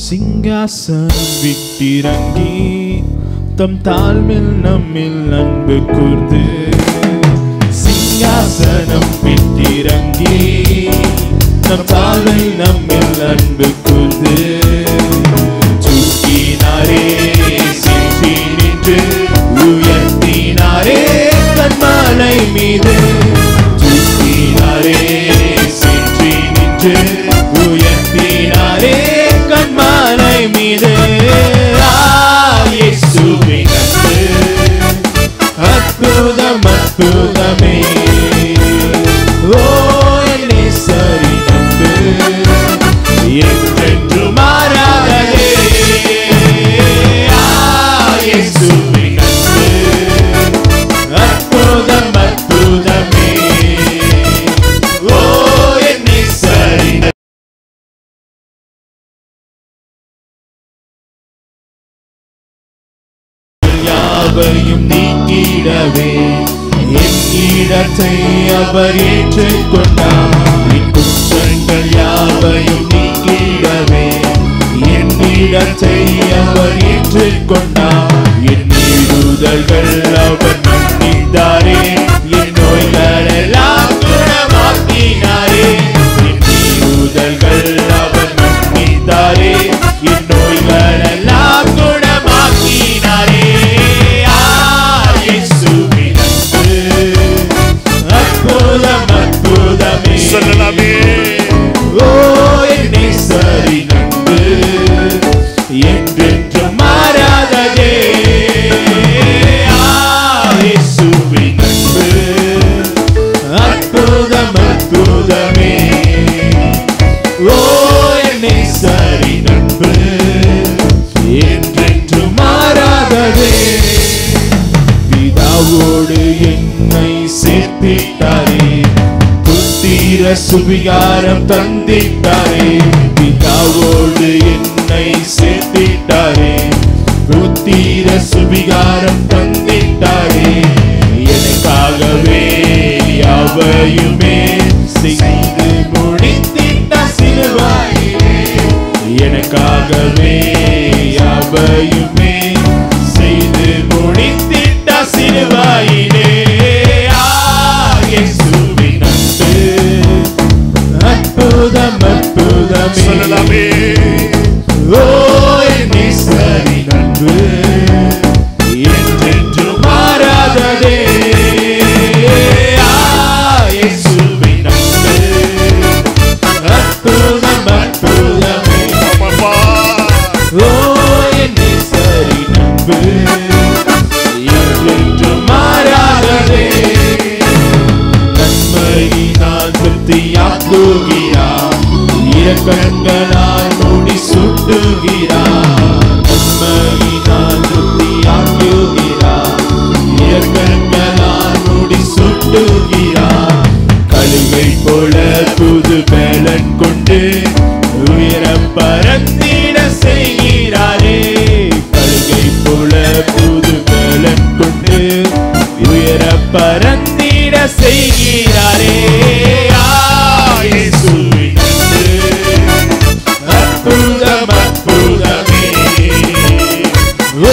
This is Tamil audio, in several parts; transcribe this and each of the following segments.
சிங்காசனம் விட்டிறங்கி தம் தாழ்வில் நம்மில் அன்பு கூர்ந்து சிங்காசனம் விட்டிறங்கி தம் தாழ்வில் நம்மில் அன்பு கூர்ந்து தூக்கினாரே செற்றி நின்று உயர்த்தினாரே கண்மலை மீது தூக்கினாரே செற்றி நின்று உயர்த்தினாரே கண்மலை மீது இயேசுவின் அன்பு அற்புதம் அற்புதமே ஓ என் நேசரின் அன்பு என்றென்று மாறாததே இயேசுவின் அன்பு அற்புதம் அற்புதமே ஓ என் நேசரின் யாவையும் நீக்கிடவே என் இடத்தை அவர் ஏற்றுக்கொண்டார் என் குற்றங்கள் யாவையும் நீக்கிடவே என் இடத்தை அவர் ஏற்றுக்கொண்டார் என் மீறுதல்கள் அவர் மன்னித்தாரே என் நோய்கள் எல்லாம் குணமாக்கினாரே என் மீறுதல்கள் அவர் மன்னித்தாரே என் நோய்கள் எல்லாம் குணமாக்கினாரே இயேசுவின் அன்பு அற்புதம் அற்புதமே சொல்லலாமே ஓ என் நேசரின் அன்பு என்றென்றும் மாறாததே இயேசுவின் அன்பு அற்புதம் அற்புதமே ஓ என் நேசரின் அன்பு என்றென்றும் மாறாததே பிதாவோடு என்னை சேர்த்திட்டாரே புத்திர சுவிகாரம் தந்திட்டாரே பிதாவோடு என்னை சேர்த்திட்டாரே புத்திர சுவிகாரம் தந்திட்டாரே எனக்காகவே யாவையுமே செய்து முடித்திட்ட சிலுவையிலே எனக்காகவே யாவையுமே செய்து முடித்திட்ட சிலுவையிலே இயேசுவின் அன்பு அற்புதம் அற்புதமே சொல்லலாமே ஓ என் நேசரின் அன்பு என்றென்றும் மாறாததே இயேசுவின் அன்பு அற்புதம் அற்புதமே ஓ என் நேசரின் அன்பு என்றென்றும் மாறாததே நன்மையினால் திருப்தியாக்குகிறார் இரக்கங்களால் மூடி சுட்டுகிறார் நன்மையினால் திருப்தியாக்குகிறார் இரக்கங்களால் மூடி சுட்டுகிறார் கழுகை போல புது பலன் கொண்டு உயர பறந்திட செய்கிறாரே கழுகை போல புது பலன் கொண்டு உயர பறந்திட செய்கிறாரே இயேசுவின் அன்பு அற்புதம் அற்புதமே ஓ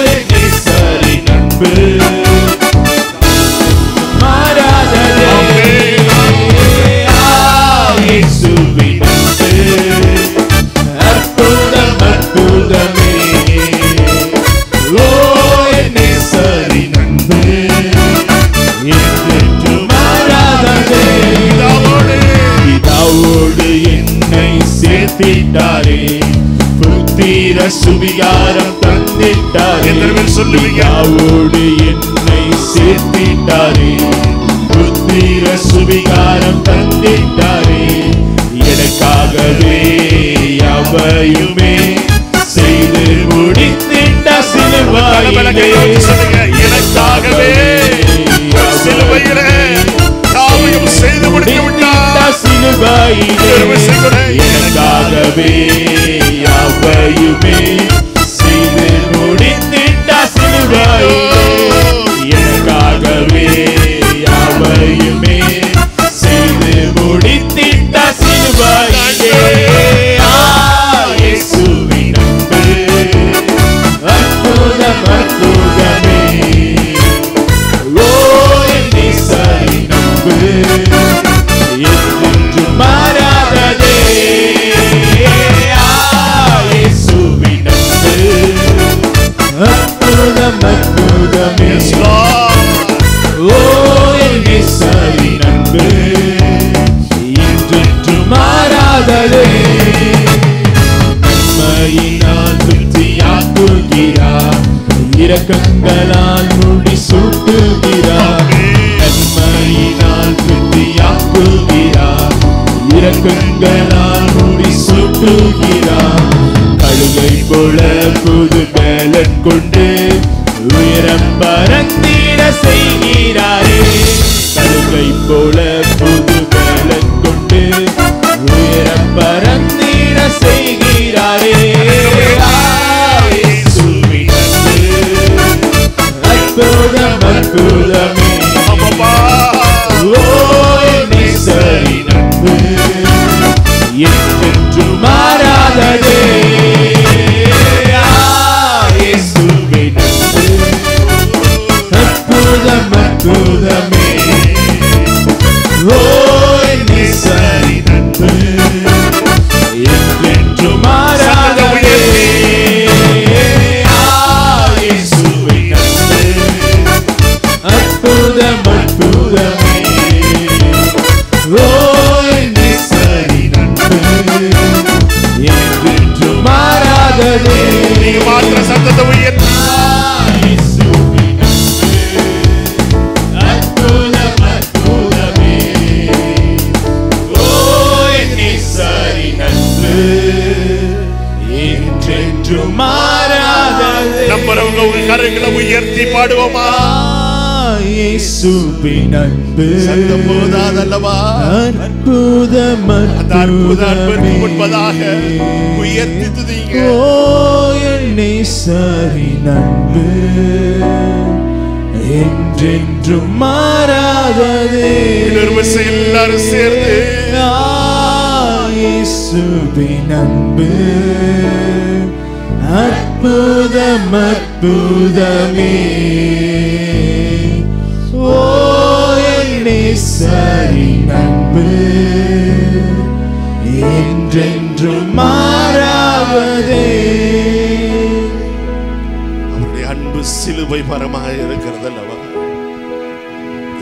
என் நேசரின் அன்பு மாறாததே இயேசுவின் அன்பு அற்புதம் அற்புதமே ஓ என் நேசரின் அன்பு என்றென்றும் மாறாததே பிதாவோடு என்னை சேர்த்திட்டாரே புத்திர சுவிகாரம் தந்திட்டாரே பிதாவோடு என்னை சேர்த்திட்டாரே புத்திர சுவிகாரம் தந்திட்டாரே எனக்காகவே யாவையுமே செய்து முடித்திட்ட சிலுவையிலே எனக்காகவே சிலுவையிலே யாவையும் செய்து முடித்துவிட்டார் சிலுவையிலே எனக்காகவே யாவையுமே செய்து முடித்திட்ட சிலுவையிலே எனக்காகவே யாவையுமே செய்து முடித்திட்ட சிலுவையிலே இயேசுவே நடத்துகிறார். இரக்கங்களால் முடி சூட்டுகிறார். நன்மையினால் திருப்தியாக்குகிறார். இரக்கங்களால் முடி சூட்டுகிறார். கழுகை போல புது பலன் கொண்டு உயரம் பறந்திட செய்கிறாரே. கழுகை போல புது பலன் கொண்டு உயரம் பறந்திட செய்கிறாரே. அற்புதம் அற்புதமே சரி நட்பு என்றென்றும் மாறாததே. அற்புதம் அற்புதமே சரி நட்பு என்றென்றும் மாறாததே. அற்புதம் அற்புதமே சரி நட்பு என்றென்றும் மாறாததே. நீங்க மாத்திர சத்தத்தை உயர்த்தி அற்புதம் அற்புதமே சரி நட்பு என்றென்றும் மாறாததே. நம்புறவங்க உங்க கரங்களை உயர்த்தி பாடுவோமா? இயேசுவின் அன்பு சத்தம் போதாதல்லவா? அற்புதம் அந்த அற்புத அன்பிற்கு முன்பதாக உயர்த்தி துதிங்க. நேசரின் அன்பு என்றென்றும் மாறாததே. எல்லாரும் சேர்ந்து இயேசுவின் அன்பு அற்புதம் அற்புதமே நேசரின் அன்பு என்றென்றும் மாறாததே. அவருடைய அன்பு சிலுவை மரமாக இருக்கிறது அல்லவா?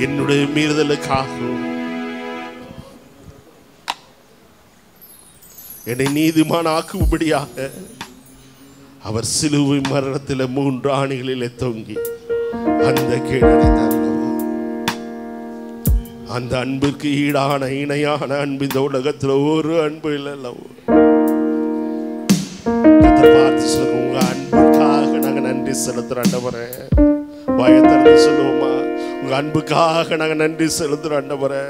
என்னுடைய மீறுதலுக்காகவும் என்னை நீதிமானாக்கும்படியாக அவர் சிலுவை மரணத்தில் 3 ஆணிகளிலே தொங்கி அந்த கேடடைந்தார். அந்த அன்பிற்கு ஈடான இணையான அன்பு இந்த உலகத்தில் ஒரு அன்பு இல்லை. பார்த்து சொல்லுங்க, உங்க அன்புக்காக நாங்க நன்றி செலுத்துறோம் ஆண்டவரே. பயத்திறந்து சொல்லுவோமா? உங்க அன்புக்காக நாங்க நன்றி செலுத்துறோம் ஆண்டவரே.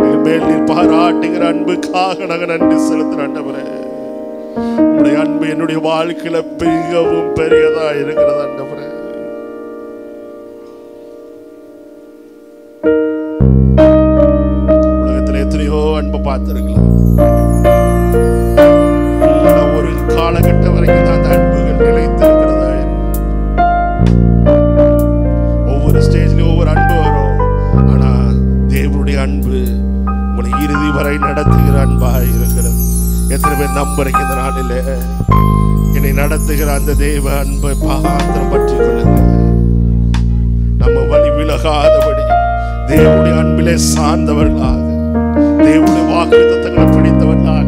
எங்க மேல் நீர் பாராட்டுகிற அன்புக்காக நாங்க நன்றி செலுத்துறோம் ஆண்டவரே. உங்களுடைய அன்பு என்னுடைய வாழ்க்கையில மிகவும் பெரியதா இருக்கிறது ஆண்டவரே. எத்தனையோ அன்பை பார்த்திருக்கலாம். ஒரு காலகட்டம் வரைக்கும் தான் அந்த அன்புகள் நிலைத்திருக்கிறதா? ஒவ்வொரு ஸ்டேஜ்லயும் ஒவ்வொரு அன்பு வரும். ஆனா தேவனுடைய அன்பு உங்களை இறுதி வரை நடத்துகிற அன்பா இருக்கிறது. எத்தனை பேர் நம்புறீங்க இந்த நாளில? என்னை நடத்துகிற அந்த தேவ அன்பை பாத்திரம் பற்றி கொள்ளுங்க. நம்ம வழி விலகாதபடி தேவனுடைய அன்பிலே சார்ந்தவர்களாக, தேவனுடைய வாக்குத்தத்தங்களை பிடித்தவர்களாக